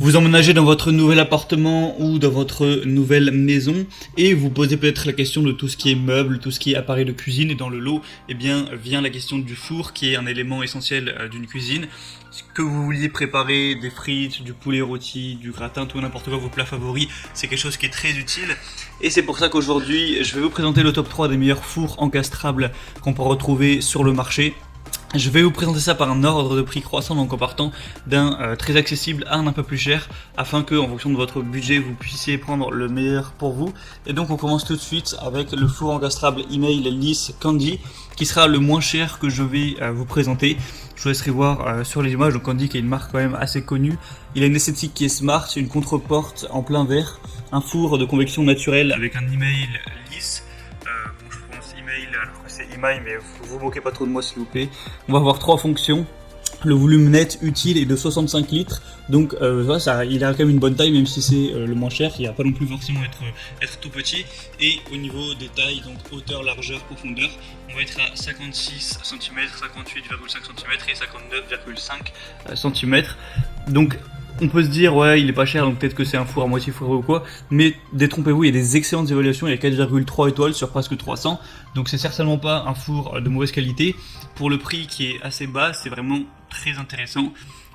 Vous emménagez dans votre nouvel appartement ou dans votre nouvelle maison et vous posez peut-être la question de tout ce qui est meubles, tout ce qui est appareil de cuisine, et dans le lot, eh bien, vient la question du four qui est un élément essentiel d'une cuisine. Que vous vouliez préparer des frites, du poulet rôti, du gratin, tout n'importe quoi, vos plats favoris, c'est quelque chose qui est très utile. Et c'est pour ça qu'aujourd'hui, je vais vous présenter le top 3 des meilleurs fours encastrables qu'on peut retrouver sur le marché. Je vais vous présenter ça par un ordre de prix croissant, donc en partant d'un très accessible à un peu plus cher, afin que, en fonction de votre budget, vous puissiez prendre le meilleur pour vous. Et donc on commence tout de suite avec le four encastrable Email Lisse Candy, qui sera le moins cher que je vais vous présenter. Je vous laisserai voir sur les images. Donc Candy, qui est une marque quand même assez connue, il a une esthétique qui est smart, une contre-porte en plein verre, un four de convection naturelle avec un email lisse. Je prononce email alors que c'est email, mais vous moquez pas trop de moi s'il vous plaît. On va avoir 3 fonctions. Le volume net utile est de 65 litres, donc voilà, ça, il a quand même une bonne taille, même si c'est le moins cher. Il ne va pas non plus forcément être tout petit. Et au niveau des tailles, donc hauteur, largeur, profondeur, on va être à 56 cm, 58,5 cm et 59,5 cm. Donc on peut se dire ouais il est pas cher, donc peut-être que c'est un four à moitié fourré ou quoi, mais détrompez-vous, il y a des excellentes évaluations, il y a 4,3 étoiles sur presque 300, donc c'est certainement pas un four de mauvaise qualité. Pour le prix qui est assez bas, c'est vraiment très intéressant.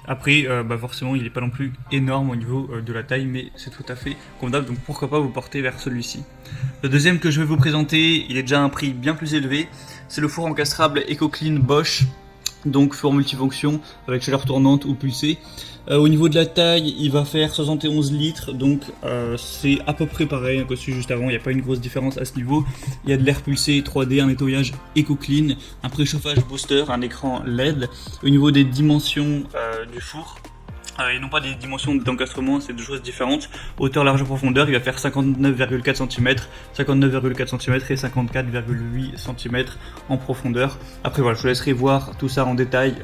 Après forcément il n'est pas non plus énorme au niveau de la taille, mais c'est tout à fait convenable, donc pourquoi pas vous porter vers celui-ci. Le deuxième que je vais vous présenter, il est déjà à un prix bien plus élevé, c'est le four encastrable EcoClean Bosch. Donc four multifonction avec chaleur tournante ou pulsée. Au niveau de la taille, il va faire 71 litres, donc c'est à peu près pareil que celui juste avant, il n'y a pas une grosse différence à ce niveau. Il y a de l'air pulsé 3D, un nettoyage EcoClean, un préchauffage booster, un écran LED. Au niveau des dimensions du four, et non pas des dimensions d'encastrement, c'est deux choses différentes. Hauteur, largeur, profondeur, il va faire 59,4 cm, 59,4 cm et 54,8 cm en profondeur. Après voilà, je vous laisserai voir tout ça en détail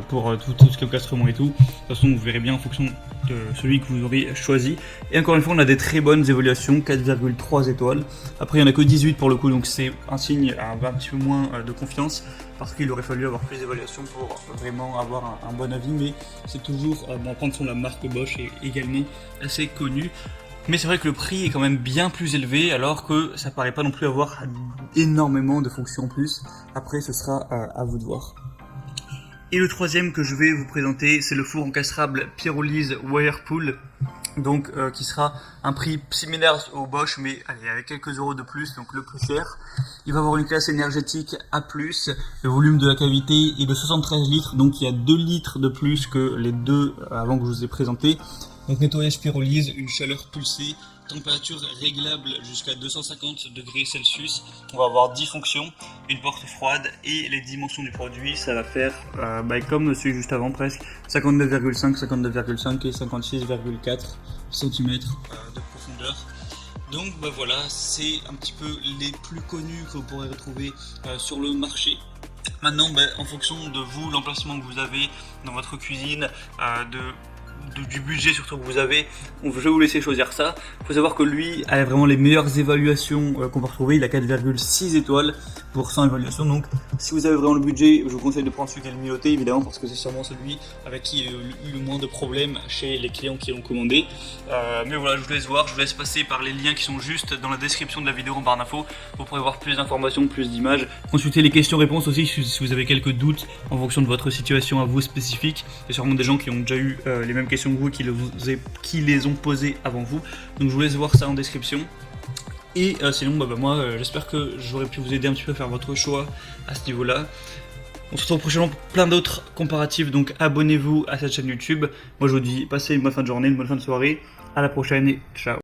pour tout ce qui est encastrement et tout. De toute façon, vous verrez bien en fonction de celui que vous aurez choisi. Et encore une fois, on a des très bonnes évaluations, 4,3 étoiles. Après, il n'y en a que 18 pour le coup, donc c'est un signe un petit peu moins de confiance, parce qu'il aurait fallu avoir plus d'évaluations pour vraiment avoir un bon avis, mais c'est toujours bon à prendre sur la marque Bosch est également assez connue. Mais c'est vrai que le prix est quand même bien plus élevé, alors que ça paraît pas non plus avoir énormément de fonctions en plus. Après, ce sera à vous de voir. Et le troisième que je vais vous présenter, c'est le four encastrable Pyrolyse Whirlpool, donc qui sera un prix similaire au Bosch, mais allez, avec quelques euros de plus, donc le plus cher. Il va avoir une classe énergétique A+, le volume de la cavité est de 73 litres, donc il y a 2 litres de plus que les deux avant que je vous ai présenté. Donc nettoyage pyrolyse, une chaleur pulsée, température réglable jusqu'à 250 degrés Celsius. On va avoir 10 fonctions, une porte froide, et les dimensions du produit, ça va faire comme celui juste avant presque, 59,5, 59,5 et 56,4 cm de profondeur. Donc voilà, c'est un petit peu les plus connus que vous pourrez retrouver sur le marché. Maintenant, en fonction de vous, l'emplacement que vous avez dans votre cuisine, du budget surtout que vous avez, je vais vous laisser choisir ça. Il faut savoir que lui a vraiment les meilleures évaluations qu'on peut retrouver, il a 4,6 étoiles pour 100 évaluations, donc si vous avez vraiment le budget, je vous conseille de prendre celui qui est le mieux noté évidemment, parce que c'est sûrement celui avec qui il y a eu le moins de problèmes chez les clients qui l'ont commandé. Mais voilà, je vous laisse voir, je vous laisse passer par les liens qui sont juste dans la description de la vidéo en barre d'infos. Vous pourrez voir plus d'informations, plus d'images, consulter les questions-réponses aussi si vous avez quelques doutes en fonction de votre situation à vous spécifique. Il y a sûrement des gens qui ont déjà eu les mêmes questions que vous, qui les ont posées avant vous, donc je vous laisse voir ça en description. Et sinon moi j'espère que j'aurais pu vous aider un petit peu à faire votre choix à ce niveau là. On se retrouve prochainement pour plein d'autres comparatifs, donc abonnez-vous à cette chaîne YouTube. Moi je vous dis passez une bonne fin de journée, une bonne fin de soirée, à la prochaine et ciao.